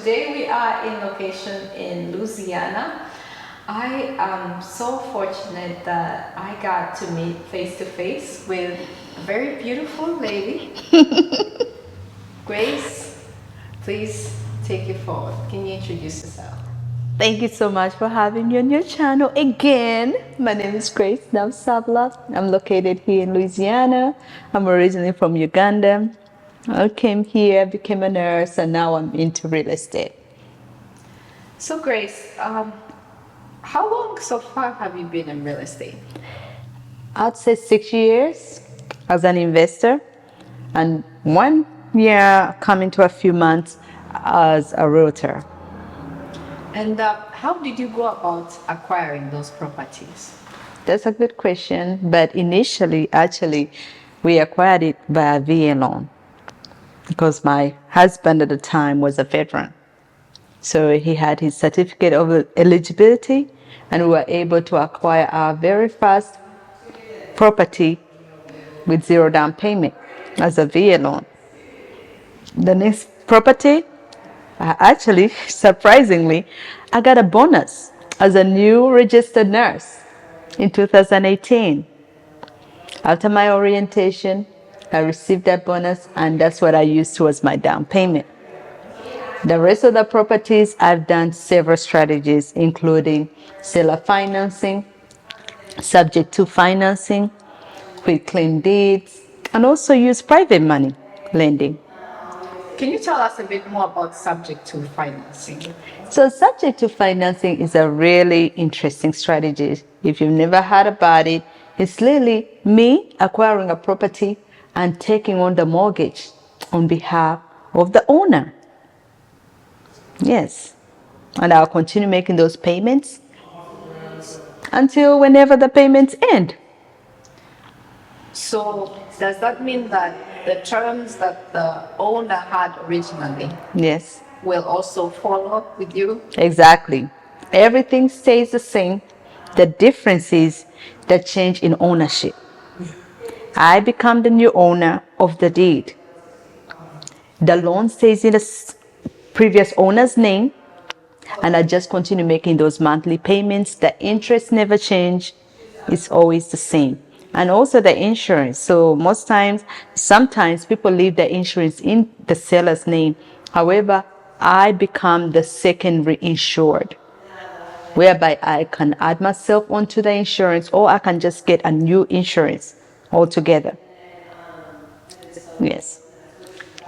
today we are in location in Louisiana. I am so fortunate that I got to meet face to face with a very beautiful lady. Grace, please take it forward. Can you introduce yourself? Thank you so much for having me on your channel again. My name is Grace Sabla. I'm located here in Louisiana. I'm originally from Uganda. I came here, became a nurse, and now I'm into real estate. So, Grace, how long so far have you been in real estate? I'd say 6 years as an investor, and 1 year coming to a few months as a realtor. And how did you go about acquiring those properties? That's a good question, but initially, actually, we acquired it by a VA loan because my husband at the time was a veteran. So he had his certificate of eligibility, and we were able to acquire our very first property with zero down payment as a VA loan. The next property, actually, surprisingly, I got a bonus as a new registered nurse in 2018. After my orientation, I received that bonus, and that's what I used towards my down payment. The rest of the properties, I've done several strategies, including seller financing, subject to financing, quick claim deeds, and also use private money lending. Can you tell us a bit more about subject to financing? So, subject to financing is a really interesting strategy. If you've never heard about it, it's literally me acquiring a property and taking on the mortgage on behalf of the owner. Yes. And I'll continue making those payments until whenever the payments end. So, does that mean that the terms that the owner had originally Yes, will also follow with you? exactly. Everything stays the same. The difference is the change in ownership. I become the new owner of the deed. The loan stays in the previous owner's name, and I just continue making those monthly payments. The interest never change. It's always the same. And also the insurance. So most times, sometimes people leave the insurance in the seller's name. However, I become the secondary insured, whereby I can add myself onto the insurance, or I can just get a new insurance altogether. Yes.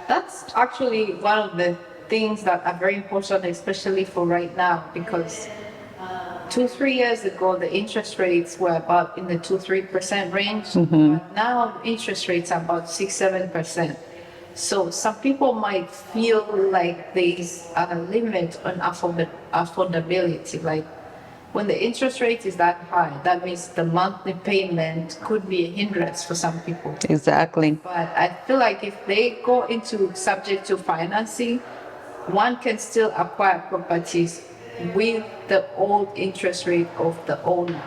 That's actually one of the things that are very important, especially for right now, because 2, 3 years ago, the interest rates were about in the 2, 3% range. But now interest rates are about 6, 7%. So some people might feel like there's a limit on affordability. Like when the interest rate is that high, that means the monthly payment could be a hindrance for some people. Exactly. But I feel like if they go into subject to financing, one can still acquire properties with the old interest rate of the owner.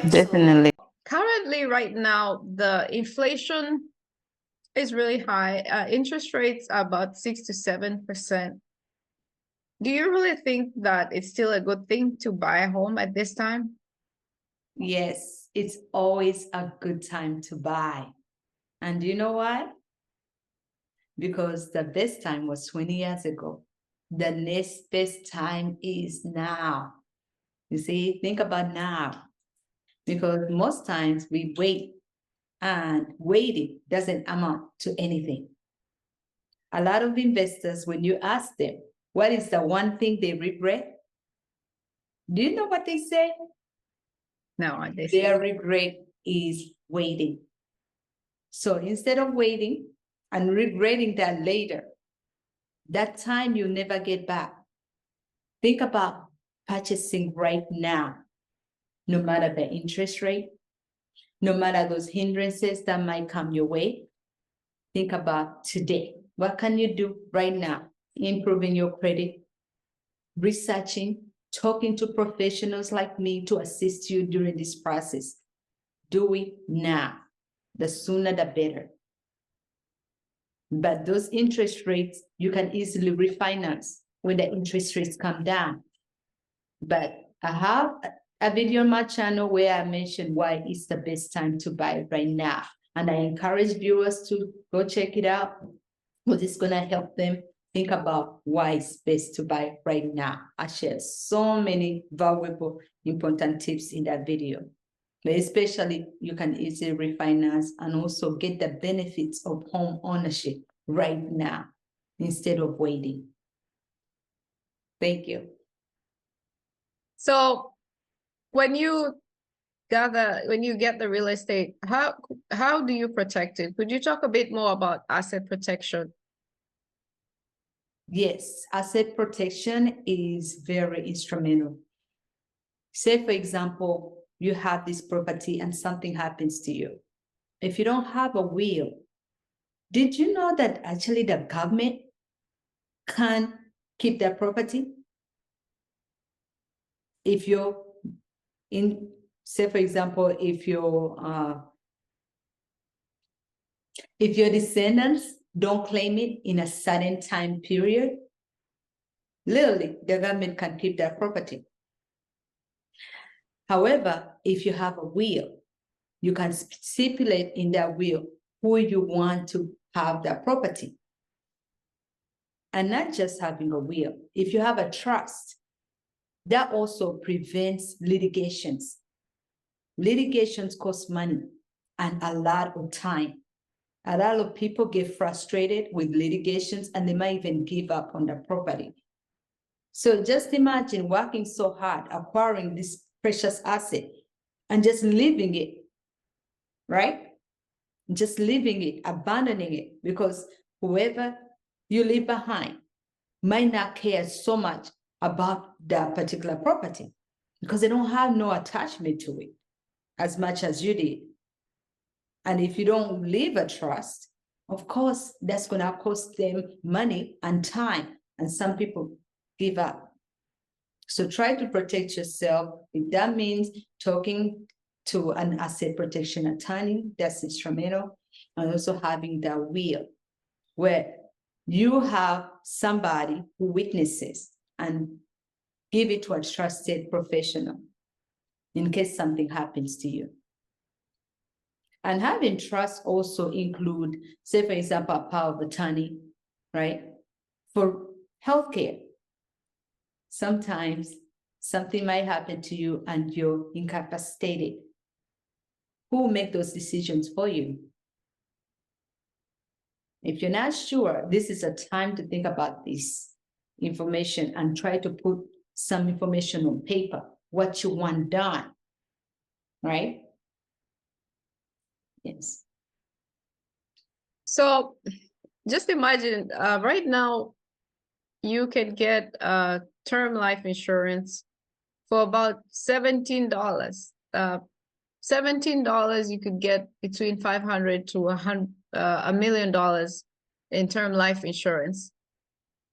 Definitely. Currently, right now, the inflation is really high. Interest rates are about 6 to 7%. Do you really think that it's still a good thing to buy a home at this time? Yes, it's always a good time to buy. And you know why? Because the best time was 20 years ago. The next best time is now. You see, think about now. Because most times we wait, and waiting doesn't amount to anything. A lot of investors, when you ask them, what is the one thing they regret? Do you know what they say? No, Their regret is waiting. So instead of waiting and regretting that later, that time you'll never get back, think about purchasing right now, no matter the interest rate, no matter those hindrances that might come your way. Think about today. What can you do right now? Improving your credit, researching, talking to professionals like me to assist you during this process. Do it now. The sooner the better. But those interest rates, you can easily refinance when the interest rates come down. But I have a video on my channel where I mentioned why it's the best time to buy right now. And I encourage viewers to go check it out, because it's going to help them think about why it's best to buy right now. I shared so many valuable, important tips in that video. But especially, you can easily refinance and also get the benefits of home ownership right now instead of waiting. Thank you. So when you get the real estate, how do you protect it? Could you talk a bit more about asset protection? Yes, asset protection is very instrumental. Say, for example, you have this property and something happens to you. If you don't have a will, did you know that actually the government can keep that property? If you're in, say, for example, if your descendants don't claim it in a certain time period, literally, the government can keep that property. However, if you have a will, you can stipulate in that will who you want to have that property. And not just having a will. If you have a trust, that also prevents litigations. Litigations cost money and a lot of time. A lot of people get frustrated with litigations and they might even give up on the property. So just imagine working so hard, acquiring this precious asset and just leaving it, right? Just leaving it, abandoning it, because whoever you leave behind might not care so much about that particular property because they don't have no attachment to it as much as you did. And if you don't leave a trust, of course, that's going to cost them money and time. And some people give up. So try to protect yourself. If that means talking to an asset protection attorney, that's instrumental. And also having that will where you have somebody who witnesses and give it to a trusted professional in case something happens to you. And having trust also include, say, for example, a power of attorney, right? For healthcare, sometimes something might happen to you and you're incapacitated. Who will make those decisions for you? If you're not sure, this is a time to think about this information and try to put some information on paper, what you want done, right? Yes. So just imagine right now you can get term life insurance for about $17. $17 you could get between $500 to $1 million in term life insurance.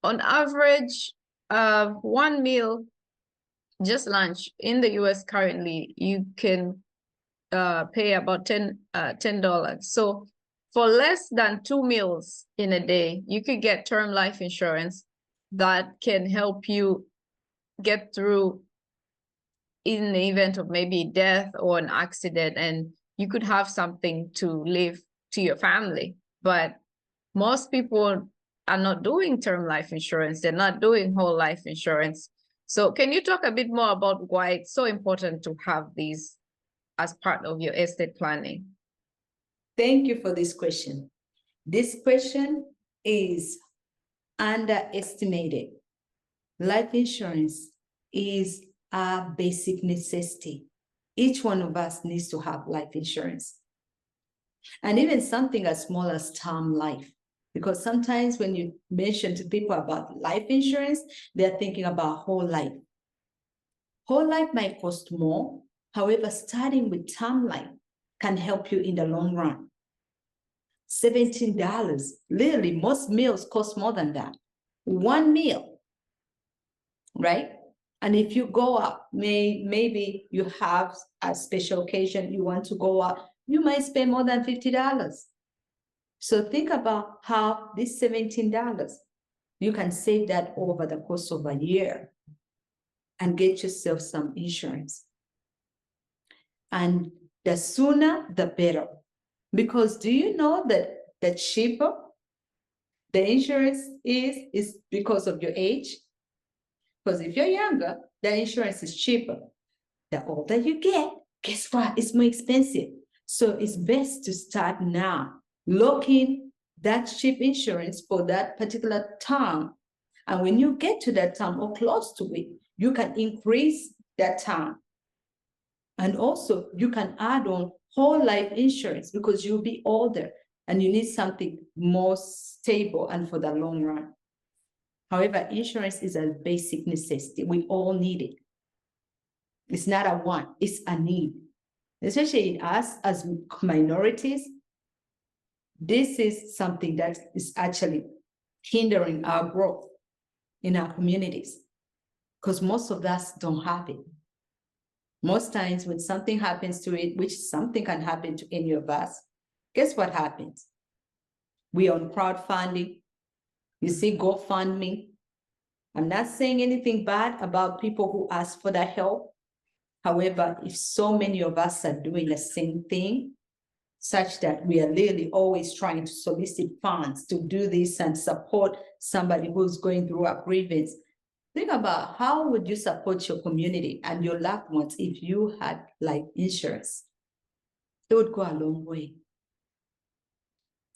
On average, one meal, just lunch in the US currently, you can pay about $10. So for less than 2 meals in a day, you could get term life insurance that can help you get through in the event of maybe death or an accident, and you could have something to leave to your family. But most people are not doing term life insurance. They're not doing whole life insurance. So can you talk a bit more about why it's so important to have these as part of your estate planning? Thank you for this question. This question is underestimated. Life insurance is a basic necessity. Each one of us needs to have life insurance. And even something as small as term life. Because sometimes when you mention to people about life insurance, they're thinking about whole life. Whole life might cost more. However, starting with term life can help you in the long run. $17. Literally, most meals cost more than that. One meal, right? And if you go out, maybe you have a special occasion, you want to go out, you might spend more than $50. So think about how this $17, You can save that over the course of a year and get yourself some insurance. And the sooner, the better. Because do you know that the cheaper the insurance is because of your age? Because if you're younger, the insurance is cheaper. The older you get, guess what? It's more expensive. So it's best to start now, locking that cheap insurance for that particular term. And when you get to that term or close to it, you can increase that term. And also, you can add on whole life insurance because you'll be older and you need something more stable and for the long run. However, insurance is a basic necessity. We all need it. It's not a want, it's a need. Especially in us as minorities, this is something that is actually hindering our growth in our communities because most of us don't have it. Most times when something happens to it, which something can happen to any of us, guess what happens? We are on crowdfunding. You see GoFundMe. I'm not saying anything bad about people who ask for that help. However, if so many of us are doing the same thing, such that we are really always trying to solicit funds to do this and support somebody who's going through a grievance, think about how would you support your community and your loved ones if you had life insurance? It would go a long way.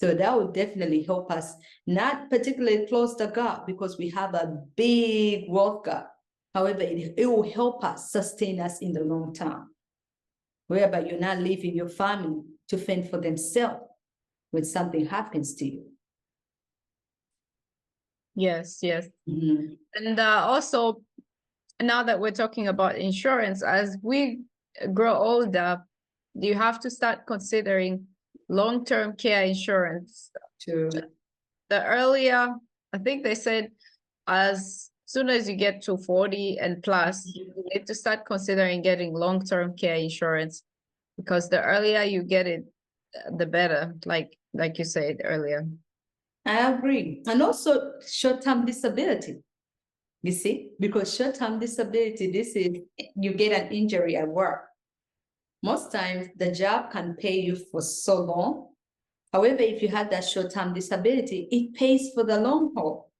So that would definitely help us, not particularly close the gap because we have a big wealth gap. However, it will help us sustain us in the long term, whereby you're not leaving your family to fend for themselves when something happens to you. Yes, yes. Mm-hmm. And also, now that we're talking about insurance, as we grow older, you have to start considering long-term care insurance. True. The earlier, I think they said, as soon as you get to 40 and plus, you need to start considering getting long-term care insurance because the earlier you get it, the better, like you said earlier. I agree. And also short-term disability, you see, because short-term disability, this is you get an injury at work. Most times the job can pay you for so long. However, if you have that short-term disability, it pays for the long haul.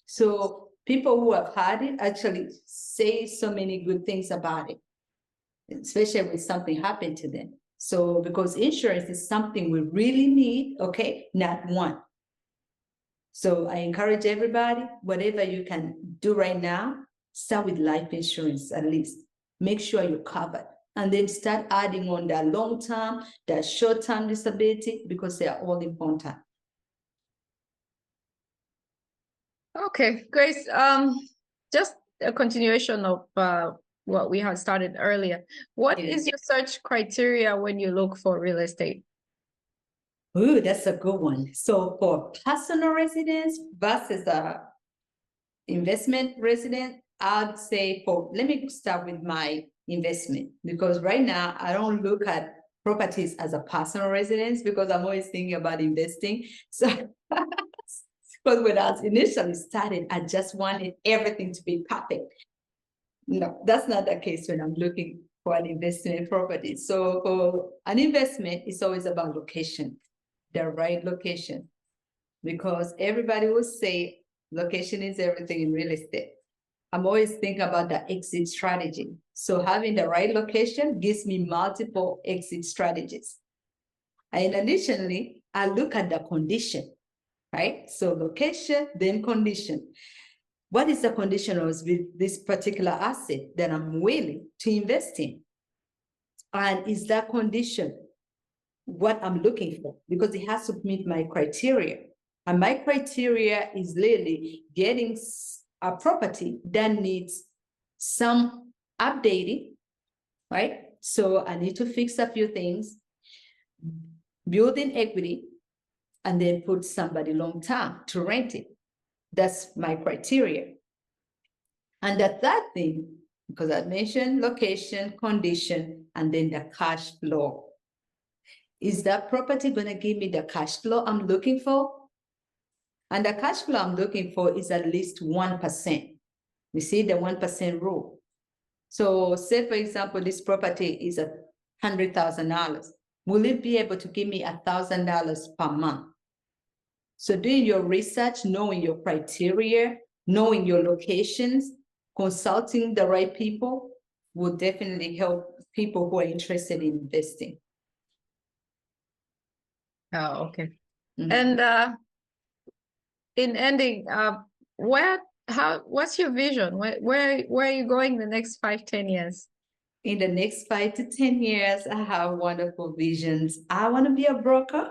So people who have had it actually say so many good things about it, especially when something happened to them. So because insurance is something we really need, okay, not one. So I encourage everybody, whatever you can do right now, start with life insurance at least. Make sure you're covered. And then start adding on that long-term, that short-term disability, because they are all important. Okay, Grace. Just a continuation of what we had started earlier. What is your search criteria when you look for real estate? Ooh, that's a good one. So for personal residence versus a investment residence, I'd say let me start with my investment because right now I don't look at properties as a personal residence because I'm always thinking about investing. So because when I initially started, I just wanted everything to be perfect. No, that's not the case when I'm looking for an investment property. So for an investment, it's always about location, the right location, because everybody will say location is everything in real estate. I'm always thinking about the exit strategy. So having the right location gives me multiple exit strategies. And additionally, I look at the condition, right? So location, then condition. What is the condition of this particular asset that I'm willing to invest in? And is that condition what I'm looking for? Because it has to meet my criteria. And my criteria is literally getting a property that needs some updating, right? So I need to fix a few things, building equity, and then put somebody long term to rent it. That's my criteria. And the third thing, because I mentioned location, condition, and then the cash flow. Is that property going to give me the cash flow I'm looking for? And the cash flow I'm looking for is at least 1%. You see the 1% rule. So say, for example, this property is $100,000. Will it be able to give me $1,000 per month? So doing your research, knowing your criteria, knowing your locations, consulting the right people will definitely help people who are interested in investing. Oh, okay. Mhm. And in ending, what's your vision? Where are you going the next 5-10 years? In the next 5 to 10 years, I have wonderful visions. I want to be a broker,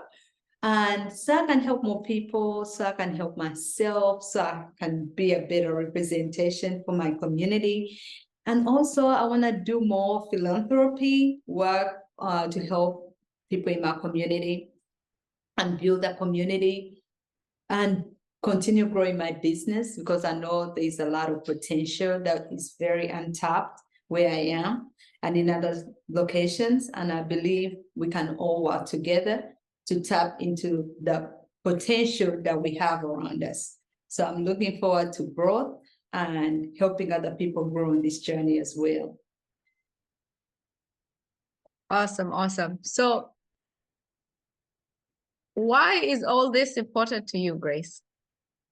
and so I can help more people, so I can help myself, so I can be a better representation for my community. And also, I want to do more philanthropy work to help people in my community and build a community and continue growing my business, because I know there's a lot of potential that is very untapped where I am and in other locations. And I believe we can all work together to tap into the potential that we have around us. So I'm looking forward to growth and helping other people grow in this journey as well. Awesome, awesome. So why is all this important to you, Grace?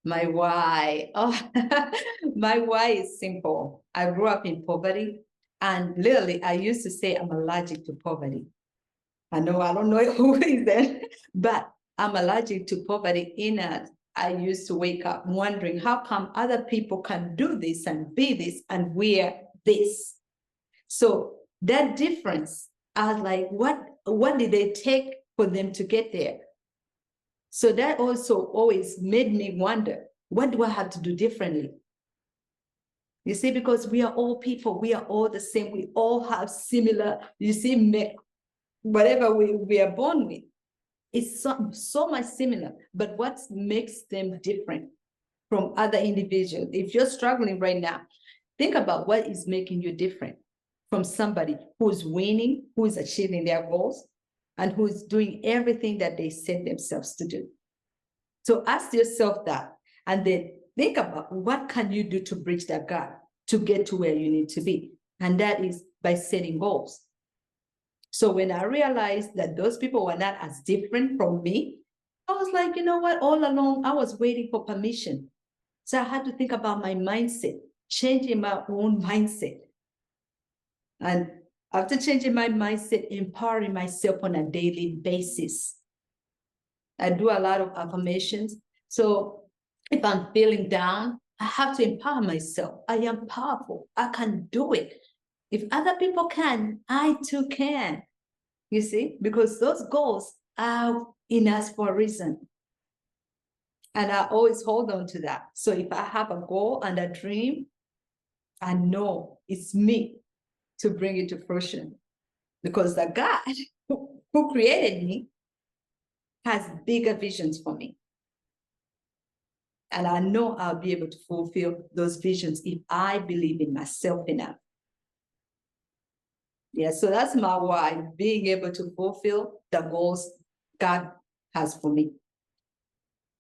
My why. Oh, my why is simple. I grew up in poverty, and literally, I used to say I'm allergic to poverty. I don't know who is that, but I'm allergic to poverty in that I used to wake up wondering how come other people can do this and be this and wear this. So that difference, I was like, what did they take for them to get there? So that also always made me wonder, what do I have to do differently? You see, because we are all people, we are all the same, we all have similar, you see, whatever we are born with. It's so much similar, but what makes them different from other individuals? If you're struggling right now, think about what is making you different from somebody who's winning, who is achieving their goals, and who's doing everything that they set themselves to do. So ask yourself that, and then think about what can you do to bridge that gap to get to where you need to be. And that is by setting goals. So when I realized that those people were not as different from me, I was like, you know what? All along, I was waiting for permission. So I had to think about my mindset, changing my own mindset. And after changing my mindset, empowering myself on a daily basis. I do a lot of affirmations. So if I'm feeling down, I have to empower myself. I am powerful. I can do it. If other people can, I too can. You see, because those goals are in us for a reason. And I always hold on to that. So if I have a goal and a dream, I know it's me to bring it to fruition, because the God who created me has bigger visions for me. And I know I'll be able to fulfill those visions if I believe in myself enough. Yeah, so that's my why, being able to fulfill the goals God has for me.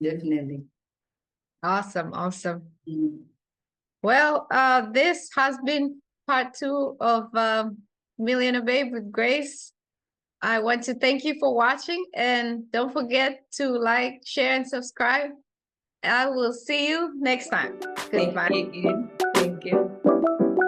Definitely. Awesome, awesome. Mm. Well, this has been part 2 of Millionaire Babe with Grace. I want to thank you for watching, and don't forget to like, share, and subscribe. I will see you next time. Goodbye. Thank you. Thank you.